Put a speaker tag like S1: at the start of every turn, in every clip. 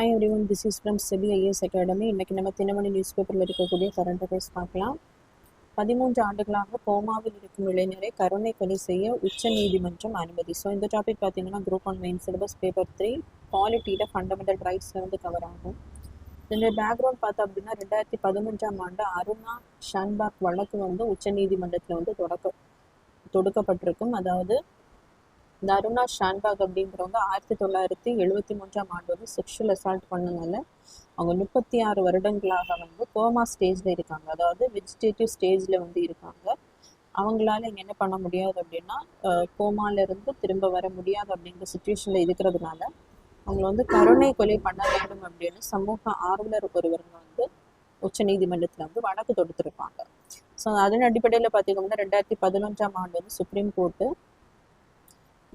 S1: Hi everyone, this is from SEBI IAS Academy. இன்னைக்கு நம்ம Dinamani news பேப்பரில் இருக்கக்கூடிய கரண்ட் அஃபேர்ஸ் பார்க்கலாம். 13 ஆண்டுகளாக கோமாவில் இருக்கும் இளைஞரை கருணை கொலை செய்ய உச்ச நீதிமன்றம் அனுமதி. ஸோ இந்த டாபிக் பார்த்தீங்கன்னா குரூப் 1 மெயின் சிலபஸ் பேப்பர் 3 பாலிட்டியில் ஃபண்டமெண்டல் ரைட்ஸில் வந்து கவர் ஆகும். இதோட பேக்ரவுண்ட் பார்த்தோம் அப்படின்னா 2011ஆம் ஆண்டு அருணா ஷான்பாக் வழக்கு வந்து உச்ச நீதிமன்றத்தில் வந்து தொடுக்கப்பட்டிருக்கும். அதாவது இந்த அருணா ஷான்பாக் அப்படிங்கிறவங்க 1973ஆம் ஆண்டு வந்து செக்ஷுவல் அசால்ட் பண்ணனால அவங்க 36 வருடங்களாக வந்து கோமா ஸ்டேஜில் இருக்காங்க. அதாவது வெஜிடேட்டிவ் ஸ்டேஜில் வந்து இருக்காங்க. அவங்களால இங்கே என்ன பண்ண முடியாது அப்படின்னா கோமாலேருந்து திரும்ப வர முடியாது அப்படிங்கிற சுச்சுவேஷனில் இருக்கிறதுனால அவங்களை வந்து கருணை கொலை பண்ண வேண்டும் அப்படின்னு சமூக ஆர்வலர் ஒருவருங்க வந்து உச்ச நீதிமன்றத்தில் வந்து வழக்கு தொடுத்திருப்பாங்க. ஸோ அதன் அடிப்படையில் பார்த்தீங்கன்னா 2011ஆம் ஆண்டு வந்து சுப்ரீம் கோர்ட்டு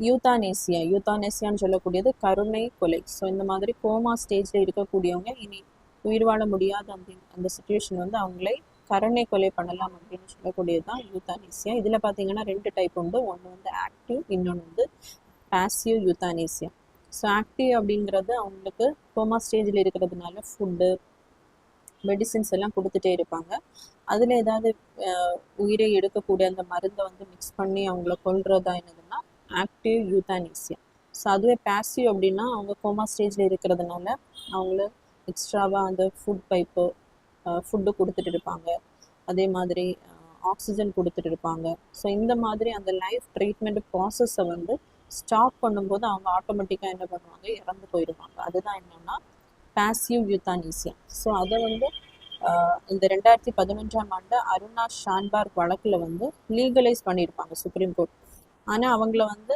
S1: யூத்தானேசியான்னு சொல்லக்கூடியது கருணை கொலை. ஸோ இந்த மாதிரி கோமா ஸ்டேஜில் இருக்கக்கூடியவங்க இனி உயிர் வாழ முடியாது அந்த சுச்சுவேஷன் வந்து அவங்களே கருணை கொலை பண்ணலாம் அப்படின்னு சொல்லக்கூடியது தான் யூத்தானேசியா. இதில் பார்த்தீங்கன்னா 2 டைப் உண்டு. ஒன்று வந்து ஆக்டிவ், இன்னொன்று வந்து பாசிவ் யூத்தானேசியா. ஸோ ஆக்டிவ் அப்படிங்கிறது அவங்களுக்கு கோமா ஸ்டேஜில் இருக்கிறதுனால ஃபுட்டு மெடிசின்ஸ் எல்லாம் கொடுத்துட்டே இருப்பாங்க. அதில் ஏதாவது உயிரை எடுக்கக்கூடிய அந்த மருந்தை வந்து மிக்ஸ் பண்ணி அவங்கள கொல்றதா என்னதுன்னா ஆக்டிவ் யூத்தானேசியா. ஸோ அதுவே பாசிவ் அப்படின்னா அவங்க கோமா ஸ்டேஜில் இருக்கிறதுனால அவங்கள எக்ஸ்ட்ராவாக அந்த ஃபுட்டு கொடுத்துட்டு இருப்பாங்க. அதே மாதிரி ஆக்சிஜன் கொடுத்துட்டு இருப்பாங்க. ஸோ இந்த மாதிரி அந்த லைஃப் ட்ரீட்மெண்ட் ப்ராசஸை வந்து ஸ்டாப் பண்ணும்போது அவங்க ஆட்டோமேட்டிக்காக என்ன பண்ணுவாங்க, இறந்து போயிடுவாங்க. அதுதான் என்னென்னா பாசிவ் யூத்தானேசியா. ஸோ அதை வந்து இந்த 2011ஆம் ஆண்டு அருணா ஷான்பாக் வழக்கில் வந்து லீகலைஸ் பண்ணியிருப்பாங்க சுப்ரீம் கோர்ட். ஆனால் அவங்கள வந்து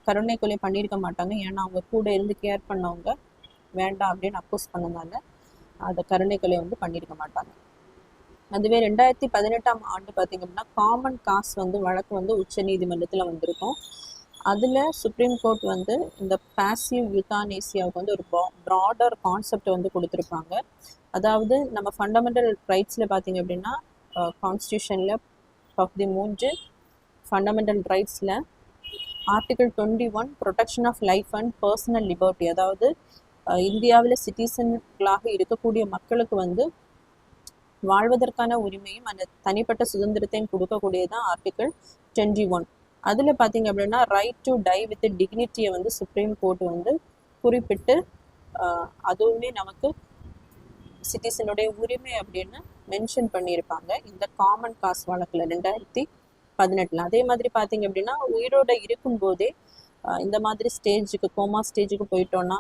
S1: கருணை கொலை பண்ணியிருக்க மாட்டாங்க. ஏன்னா அவங்க கூட இருந்து கேர் பண்ணவங்க வேண்டாம் அப்படின்னு அப்போஸ் பண்ணதால அதை கருணை கொலை வந்து பண்ணியிருக்க மாட்டாங்க. அதுவே 2018ஆம் ஆண்டு பார்த்திங்க அப்படின்னா காமன் காஸ் வந்து வழக்கு வந்து உச்ச நீதிமன்றத்தில் வந்திருக்கும். அதில் சுப்ரீம் கோர்ட் வந்து இந்த பாசிவ் யூத்தானேசியாவுக்கு வந்து ஒரு ப்ராடர் கான்செப்ட் வந்து கொடுத்துருப்பாங்க. அதாவது நம்ம ஃபண்டமெண்டல் ரைட்ஸில் பார்த்திங்க அப்படின்னா கான்ஸ்டியூஷனில் பகுதி 3 ஃபண்டமெண்டல் ரைட்ஸில் article 21 protection of life and personal liberty, அதாவது இந்தியாவில் சிட்டிசன்களாக இருக்கக்கூடிய மக்களுக்கு வந்து வாழ்வதற்கான உரிமையும் அந்த தனிப்பட்ட சுதந்திரத்தையும் கொடுக்கக்கூடியதான் ஆர்டிகிள் 21. அதில் பார்த்தீங்க அப்படின்னா ரைட் டு டை வித் டிக்னிட்டியை வந்து சுப்ரீம் கோர்ட் வந்து குறிப்பிட்டு அதுவுமே நமக்கு சிட்டிசனுடைய உரிமை அப்படின்னு மென்ஷன் பண்ணியிருப்பாங்க இந்த காமன் காஸ் வழக்கில் 2018. அதே மாதிரி பார்த்தீங்க அப்படின்னா உயிரோட இருக்கும்போதே இந்த மாதிரி ஸ்டேஜுக்கு கோமா ஸ்டேஜுக்கு போயிட்டோன்னா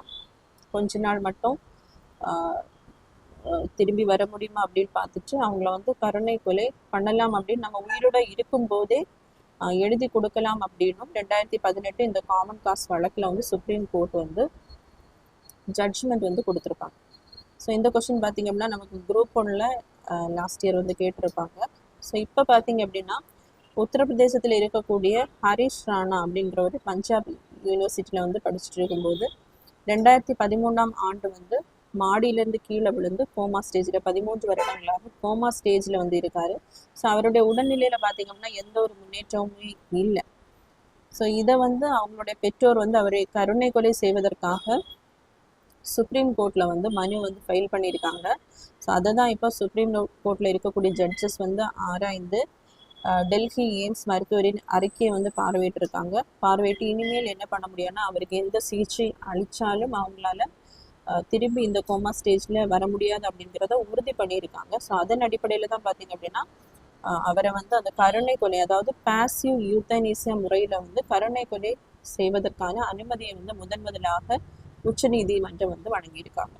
S1: கொஞ்ச நாள் மட்டும் திரும்பி வர முடியுமா அப்படின்னு பார்த்துட்டு அவங்கள வந்து கருணை கொலை பண்ணலாம் அப்படின்னு நம்ம உயிரோட இருக்கும்போதே எழுதி கொடுக்கலாம் அப்படின்னும் 2018 இந்த காமன் காஸ் வழக்கில் வந்து சுப்ரீம் கோர்ட் வந்து ஜட்ஜ்மெண்ட் வந்து கொடுத்துருப்பாங்க. ஸோ இந்த கொஸ்டின் பார்த்தீங்க அப்படின்னா நமக்கு குரூப் 1ல் லாஸ்ட் இயர் வந்து கேட்டிருப்பாங்க. ஸோ இப்போ பார்த்தீங்க அப்படின்னா உத்தரப்பிரதேசத்தில் இருக்கக்கூடிய ஹரிஷ் ராணா அப்படின்றவர் பஞ்சாப் யூனிவர்சிட்டியில் வந்து படிச்சுட்டு இருக்கும்போது 2013ஆம் ஆண்டு வந்து மாடியிலேருந்து கீழே விழுந்து கோமா ஸ்டேஜில் 13 வருடங்களாக கோமா ஸ்டேஜில் வந்து இருக்கார். ஸோ அவருடைய உடல்நிலையில் பார்த்திங்க அப்படின்னா எந்த ஒரு முன்னேற்றமுமே இல்லை. ஸோ இதை வந்து அவங்களுடைய பெற்றோர் வந்து அவரை கருணை கொலை செய்வதற்காக சுப்ரீம் கோர்ட்டில் வந்து மனு வந்து ஃபைல் பண்ணியிருக்காங்க. ஸோ அதை தான் இப்போ சுப்ரீம் கோர்ட்டில் இருக்கக்கூடிய ஜட்ஜஸ் வந்து ஆராய்ந்து டெல்லி எய்ம்ஸ் மருத்துவரின் அறிக்கையை வந்து பார்வையிட்டு இனிமேல் என்ன பண்ண முடியும்னா அவருக்கு எந்த சிகிச்சை அளித்தாலும் அவங்களால திரும்பி இந்த கோமா ஸ்டேஜில் வர முடியாது அப்படிங்கிறத உறுதி பண்ணியிருக்காங்க. ஸோ அதன் அடிப்படையில் தான் பார்த்திங்க அப்படின்னா அவரை வந்து அந்த கருணை கொலை, அதாவது பாசிவ் யூத்தனேசியா முறையில் வந்து கருணை கொலை செய்வதற்கான அனுமதியை வந்து முதலாக உச்ச நீதிமன்றம் வந்து வழங்கியிருக்காங்க.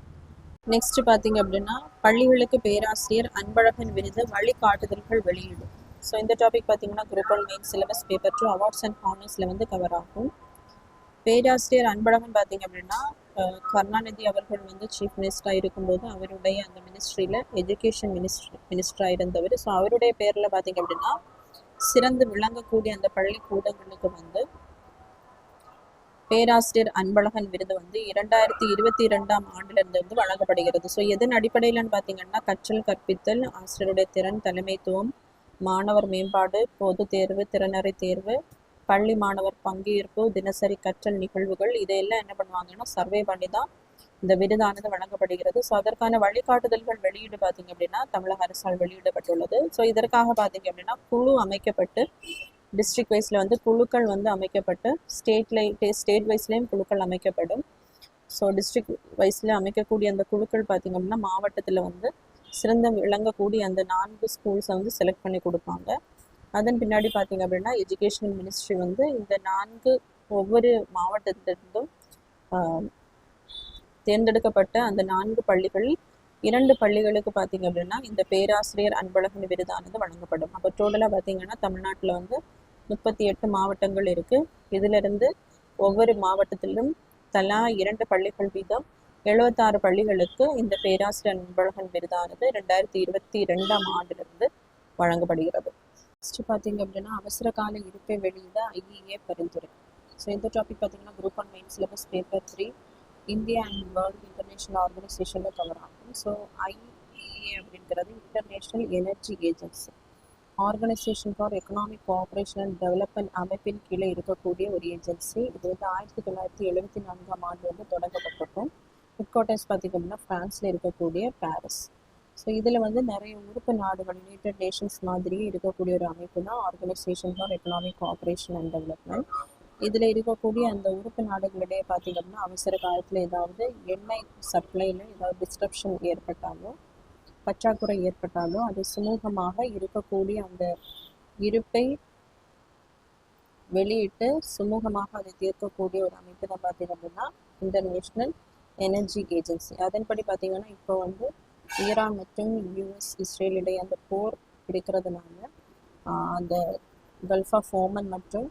S1: நெக்ஸ்ட் பார்த்திங்க அப்படின்னா பள்ளிகளுக்கு பேராசிரியர் அன்பழகன் விருது வழிகாட்டுதல்கள் வெளியீடு. ஸோ இந்த டாபிக் பார்த்திங்கன்னா group 1 main syllabus paper 2 awards and ஹானர்ஸில் வந்து கவர் ஆகும். பேராசிரியர் அன்பழகன் பார்த்திங்க அப்படின்னா கருணாநிதி அவர்கள் வந்து சீஃப் மினிஸ்டராக இருக்கும்போது அவருடைய அந்த மினிஸ்ட்ரியில் எஜுகேஷன் மினிஸ்டராக இருந்தவர். ஸோ அவருடைய பேரில் பார்த்திங்க அப்படின்னா சிறந்து விளங்கக்கூடிய அந்த பள்ளிக்கூடங்களுக்கு வந்து பேராசிரியர் அன்பழகன் விருது வந்து 2022ஆம் ஆண்டிலிருந்து வந்து வழங்கப்படுகிறது. ஸோ எதன் அடிப்படையில்னு பார்த்திங்கன்னா கற்றல் கற்பித்தல், ஆசிரியருடைய திறன், தலைமைத்துவம், மாணவர் மேம்பாடு, பொது தேர்வு, திறனறி தேர்வு, பள்ளி மாணவர் பங்கேற்பு, தினசரி கற்றல் நிகழ்வுகள், இதையெல்லாம் என்ன பண்ணுவாங்கன்னா சர்வே பண்ணி தான் இந்த விருதானது வழங்கப்படுகிறது. ஸோ அதற்கான வழிகாட்டுதல்கள் வெளியீடு பார்த்தீங்க அப்படின்னா தமிழக அரசால் வெளியிடப்பட்டுள்ளது. ஸோ இதற்காக பார்த்தீங்க அப்படின்னா குழு அமைக்கப்பட்டு டிஸ்ட்ரிக்ட் வைஸில் வந்து குழுக்கள் வந்து அமைக்கப்பட்டு ஸ்டேட் வைஸ்லேயும் குழுக்கள் அமைக்கப்படும். ஸோ டிஸ்ட்ரிக்ட் வைஸில் அமைக்கக்கூடிய அந்த குழுக்கள் பார்த்திங்க அப்படின்னா மாவட்டத்தில் வந்து சிறந்த விளங்கக்கூடிய அந்த 4 ஸ்கூல்ஸை வந்து செலக்ட் பண்ணி கொடுப்பாங்க. அதன் பின்னாடி பார்த்திங்க அப்படின்னா எஜுகேஷனல் மினிஸ்ட்ரி வந்து இந்த 4 ஒவ்வொரு மாவட்டத்திலிருந்தும் தேர்ந்தெடுக்கப்பட்ட அந்த 4 பள்ளிகளில் 2 பள்ளிகளுக்கு பார்த்திங்க அப்படின்னா இந்த பேராசிரியர் அன்பழகன் விருதானது வழங்கப்படும். அப்போ டோட்டலாக பார்த்திங்கன்னா தமிழ்நாட்டில் வந்து 38 மாவட்டங்கள் இருக்குது. இதிலிருந்து ஒவ்வொரு மாவட்டத்திலும் தலா 2 பள்ளிகள் வீதம் 76 பள்ளிகளுக்கு இந்த பேராசிரியர் அன்பழகன் விருதானது 2022ஆம் ஆண்டிலிருந்து வழங்கப்படுகிறது. நெக்ஸ்ட் பார்த்தீங்க அப்படின்னா அவசர கால இருப்பை வெளியிட ஐஇஏ பரிந்துரை. ஸோ இந்த டாபிக் பார்த்தீங்கன்னா group 1 main syllabus paper 3 India and world international ஆர்கனைசேஷனில் கவர் ஆகும். ஸோ ஐஇஏ அப்படிங்கிறது international energy agency, organisation for economic cooperation and development அமைப்பின் கீழே இருக்கக்கூடிய ஒரு ஏஜென்சி. இது வந்து 1974ஆம் ஆண்டு வந்து தொடங்கப்பட்டிருக்கும். ஹெட் குவார்ட்டர்ஸ் பார்த்திங்க அப்படின்னா ஃப்ரான்ஸில் இருக்கக்கூடிய பாரிஸ். ஸோ இதில் வந்து நிறைய உறுப்பு நாடுகள் யுனைடெட் நேஷன்ஸ் மாதிரியே இருக்கக்கூடிய ஒரு அமைப்பு தான் organisation for economic cooperation and development. இதில் இருக்கக்கூடிய அந்த உறுப்பு நாடுகளிடையே பார்த்திங்க அப்படின்னா அவசர காலத்தில் ஏதாவது எண்ணெய் சப்ளையில் ஏதாவது டிஸ்ட்ரப்ஷன் ஏற்பட்டாலோ பற்றாக்குறை ஏற்பட்டாலோ அது சுமூகமாக இருக்கக்கூடிய அந்த இருப்பை வெளியிட்டு சுமூகமாக அதை தீர்க்கக்கூடிய ஒரு அமைப்பு தான் பார்த்திங்க அப்படின்னா இன்டர்நேஷ்னல் எனர்ஜி ஏஜென்சி. அதன்படி பார்த்திங்கன்னா இப்போ வந்து ஈரான் மற்றும் யூஎஸ் இஸ்ரேல் இடையே அந்த போர் பிடிக்கிறதுனால அந்த கல்ஃப் ஆஃப் ஓமன் மற்றும்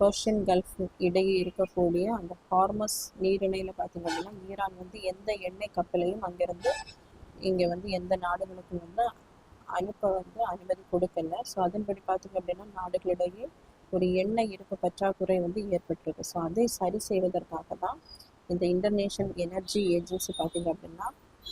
S1: பர்ஷியன் கல்ஃப் இடையே இருக்கக்கூடிய அந்த ஹார்மஸ் நீரிணையில் பார்த்திங்க அப்படின்னா ஈரான் வந்து எந்த எண்ணெய் கப்பலையும் அங்கேருந்து இங்கே வந்து எந்த நாடுகளுக்கும் வந்து அனுப்ப வந்து அனுமதி கொடுக்கல. ஸோ அதன்படி பார்த்திங்க அப்படின்னா நாடுகளிடையே ஒரு எண்ணெய் இருப்பு பற்றாக்குறை வந்து ஏற்பட்டிருக்கு. ஸோ அதை சரி செய்வதற்காக தான் இந்த இன்டர்நேஷ்னல் எனர்ஜி ஏஜென்சி பார்த்திங்க அப்படின்னா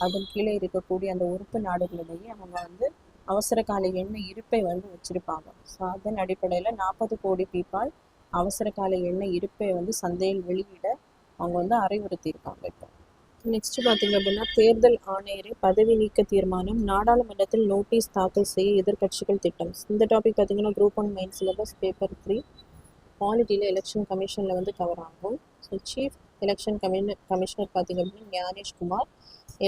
S1: அதன் கீழே இருக்கக்கூடிய அந்த உறுப்பு நாடுகளிடையே அவங்க வந்து அவசர கால எண்ணெய் இருப்பை வந்து வச்சுருப்பாங்க. ஸோ அதன் அடிப்படையில் 40 கோடி பீப்பால் அவசர கால எண்ணெய் இருப்பை வந்து சந்தையில் வெளியிட அவங்க வந்து அறிவுறுத்தியிருக்காங்க. இப்போ நெக்ஸ்ட் பார்த்திங்க அப்படின்னா தேர்தல் ஆணையரை பதவி நீக்க தீர்மானம், நாடாளுமன்றத்தில் நோட்டீஸ் தாக்கல் செய்ய எதிர்க்கட்சிகள் திட்டம். இந்த டாபிக் பார்த்திங்கன்னா குரூப் 1 மெயின் சிலபஸ் பேப்பர் 3 பாலிட்டியில் எலெக்ஷன் கமிஷனில் வந்து கவர் ஆகும். ஸோ சீஃப் எலெக்ஷன் கமிஷனர் பார்த்திங்க அப்படின்னா ஞானேஷ்குமார்,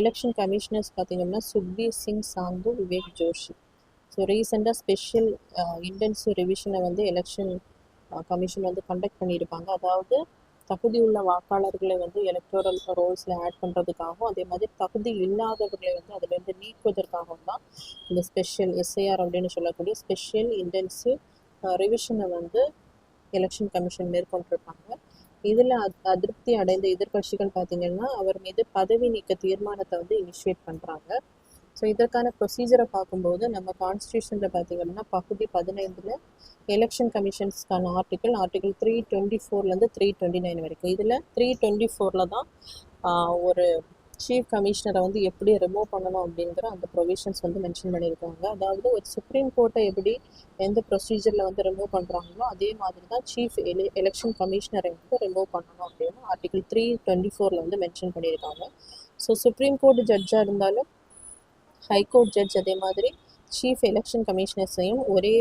S1: எலெக்ஷன் கமிஷனர்ஸ் பார்த்திங்க அப்படின்னா சுக்பீர் சிங் சாந்து, விவேக் ஜோஷி. ஸோ ரீசெண்டாக ஸ்பெஷல் இன்டென்சிவ் ரிவிஷனை வந்து எலெக்ஷன் கமிஷன் வந்து கண்டக்ட் பண்ணியிருப்பாங்க. அதாவது தகுதி உள்ள வாக்காளர்களை வந்து எலக்டோரல் ரோல்ஸில் ஆட் பண்ணுறதுக்காகவும் அதே மாதிரி தகுதி இல்லாதவர்களை வந்து அதிலேருந்து நீக்குவதற்காகவும் தான் இந்த ஸ்பெஷல் எஸ்ஐஆர் அப்படின்னு சொல்லக்கூடிய ஸ்பெஷல் இன்டென்சிவ் ரிவிஷனை வந்து எலெக்ஷன் கமிஷன் மேற்கொண்டிருப்பாங்க. இதில் அதிருப்தி அடைந்த எதிர்கட்சிகள் பார்த்திங்கன்னா அவர் மீது பதவி நீக்க தீர்மானத்தை வந்து இனிஷியேட் பண்ணுறாங்க. ஸோ இதற்கான ப்ரொசீஜரை பார்க்கும்போது நம்ம கான்ஸ்டியூஷனில் பார்த்திங்கன்னா பகுதி 15 எலெக்ஷன் கமிஷன்ஸ்க்கான ஆர்டிகிள் 324 329 வரைக்கும். இதில் 324 தான் ஒரு சீஃப் கமிஷனரை வந்து எப்படி ரிமூவ் பண்ணணும் அப்படிங்கிற அந்த ப்ரொவிஷன்ஸ் வந்து மென்ஷன் பண்ணியிருக்காங்க. அதாவது ஒரு சுப்ரீம் கோர்ட்டை எப்படி எந்த ப்ரொசீஜரில் வந்து ரிமூவ் பண்ணுறாங்களோ அதே மாதிரி தான் சீஃப் எலெக்ஷன் கமிஷனரை வந்து ரிமூவ் பண்ணணும் அப்படின்னு ஆர்டிகிள் 324 வந்து மென்ஷன் பண்ணியிருக்காங்க. ஸோ சுப்ரீம் கோர்ட் ஜட்ஜாக இருந்தாலும் ஹைகோர்ட் ஜட்ஜ் அதே மாதிரி சீஃப் எலெக்ஷன் கமிஷனர்ஸையும் ஒரே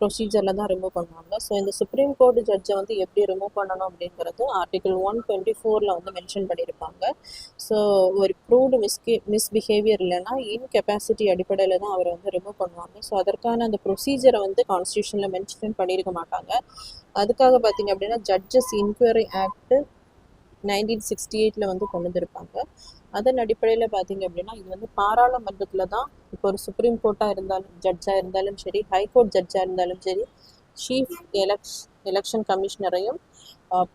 S1: ப்ரொசீஜரில் தான் ரிமூவ் பண்ணுவாங்க. ஸோ இந்த சுப்ரீம் கோர்ட் ஜட்ஜை வந்து எப்படி ரிமூவ் பண்ணணும் அப்படிங்கிறது ஆர்டிகிள் 124 வந்து மென்ஷன் பண்ணியிருப்பாங்க. ஸோ ஒரு ப்ரூவ்டு மிஸ்பிஹேவியர் இல்லைன்னா இன்கெப்பாசிட்டி அடிப்படையில் தான் அவரை வந்து ரிமூவ் பண்ணுவாங்க. ஸோ அதற்கான அந்த ப்ரொசீஜரை வந்து கான்ஸ்டியூஷனில் மென்ஷன் பண்ணியிருக்க மாட்டாங்க. அதுக்காக பார்த்திங்க அப்படின்னா ஜட்ஜஸ் இன்கொயரி ஆக்ட் 1968 வந்து கொண்டு வந்திருப்பாங்க. அதன் அடிப்படையில் பார்த்திங்க அப்படின்னா இது வந்து பாராளுமன்றத்தில் தான் இப்போ ஒரு சுப்ரீம் கோர்ட்டாக இருந்தாலும் ஜட்ஜாக இருந்தாலும் சரி ஹைகோர்ட் ஜட்ஜாக இருந்தாலும் சரி சீஃப் எலெக்ஷன் கமிஷனரையும்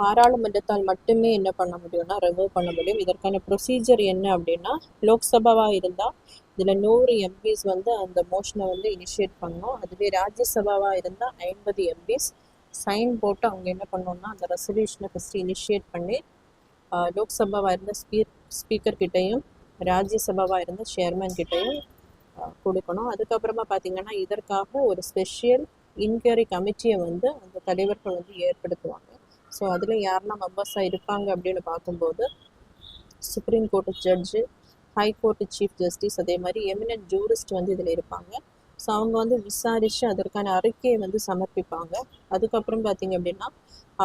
S1: பாராளுமன்றத்தால் மட்டுமே என்ன பண்ண முடியும்னா ரிமூவ் பண்ண முடியும். இதற்கான ப்ரொசீஜர் என்ன அப்படின்னா லோக்சபாவாக இருந்தால் இதில் 100 எம்பிஸ் வந்து அந்த மோஷனை வந்து இனிஷியேட் பண்ணணும். அதுவே ராஜ்யசபாவாக இருந்தால் 50 எம்பிஸ் சைன் போட்டு அவங்க என்ன பண்ணணும்னா அந்த ரெசல்யூஷனை ஃபஸ்ட்டு இனிஷியேட் பண்ணி லோக்சபாவாக இருந்த ஸ்பீக்கர் கிட்டையும் ராஜ்யசபாவாக இருந்த சேர்மன் கிட்டையும் கொடுக்கணும். அதுக்கப்புறமா பார்த்திங்கன்னா இதற்காக ஒரு ஸ்பெஷல் இன்கொயரி கமிட்டியை வந்து அந்த தலைவர்கள் வந்து ஏற்படுத்துவாங்க. ஸோ அதில் யாரெல்லாம் மெம்பர்ஸாக இருப்பாங்க அப்படின்னு பார்க்கும்போது supreme court judge, high court chief justice, அதே மாதிரி எமினன்ட் ஜூரிஸ்ட் வந்து இதில் இருப்பாங்க. ஸோ அவங்க வந்து விசாரித்து அதற்கான அறிக்கையை வந்து சமர்ப்பிப்பாங்க. அதுக்கப்புறம் பார்த்திங்க அப்படின்னா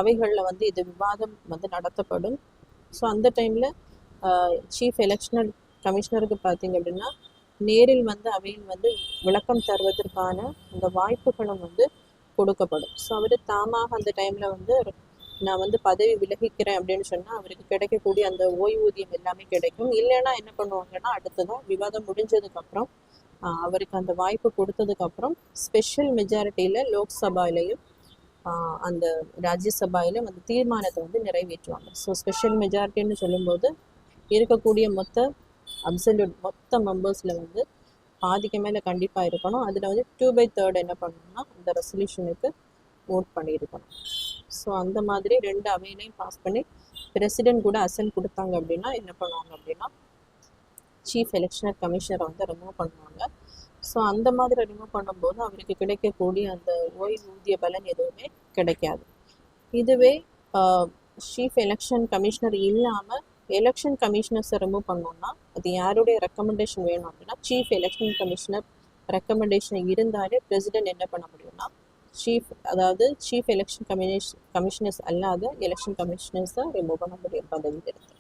S1: அவைகளில் வந்து இது விவாதம் வந்து நடத்தப்படும். ஸோ அந்த டைமில் சீஃப் எலெக்ஷனல் கமிஷனருக்கு பார்த்திங்க அப்படின்னா நேரில் வந்து அவையில் வந்து விளக்கம் தருவதற்கான அந்த வாய்ப்புகளும் வந்து கொடுக்கப்படும். ஸோ அவர் தாமாக அந்த டைமில் வந்து நான் வந்து பதவி விலகிக்கிறேன் அப்படின்னு சொன்னால் அவருக்கு கிடைக்கக்கூடிய அந்த ஓய்வூதியம் எல்லாமே கிடைக்கும். இல்லைன்னா என்ன பண்ணுவாங்கன்னா அடுத்ததான் விவாதம் முடிஞ்சதுக்கப்புறம் அவருக்கு அந்த வாய்ப்பு கொடுத்ததுக்கப்புறம் ஸ்பெஷல் மெஜாரிட்டியில் லோக்சபாலையும் அந்த ராஜ்யசபாயிலும் அந்த தீர்மானத்தை வந்து நிறைவேற்றுவாங்க. ஸோ ஸ்பெஷல் மெஜாரிட்டின்னு சொல்லும்போது இருக்கக்கூடிய மொத்த மெம்பர்ஸில் வந்து பாதிக்கு மேலே கண்டிப்பாக இருக்கணும். அதில் வந்து 2/3 என்ன பண்ணணும்னா அந்த ரெசல்யூஷனுக்கு ஓட் பண்ணியிருக்கணும். ஸோ அந்த மாதிரி 2 அவையிலையும் பாஸ் பண்ணி பிரசிடென்ட் கூட அசென்ட் கொடுத்தாங்க அப்படின்னா என்ன பண்ணுவாங்க அப்படின்னா சீஃப் எலெக்ஷனல் கமிஷனரை வந்து ரிமூவ் பண்ணுவாங்க. ஸோ அந்த மாதிரி ரிமூவ் பண்ணும்போது அவருக்கு கிடைக்கக்கூடிய அந்த ஓய்வூதிய பலன் எதுவுமே கிடைக்காது. இதுவே சீஃப் எலெக்ஷன் கமிஷனர் இல்லாமல் எலெக்ஷன் கமிஷனர்ஸை ரிமூவ் பண்ணோம்னா அது யாருடைய ரெக்கமெண்டேஷன் வேணும் அப்படின்னா சீஃப் எலெக்ஷன் கமிஷனர் ரெக்கமெண்டேஷன் இருந்தாலே பிரசிடென்ட் என்ன பண்ண முடியும்னா சீஃப் எலெக்ஷன் கமிஷனர்ஸ் அல்லாத எலெக்ஷன் கமிஷனர்ஸை ரிமூவ் பண்ண முடியும் பதவியிலிருந்து.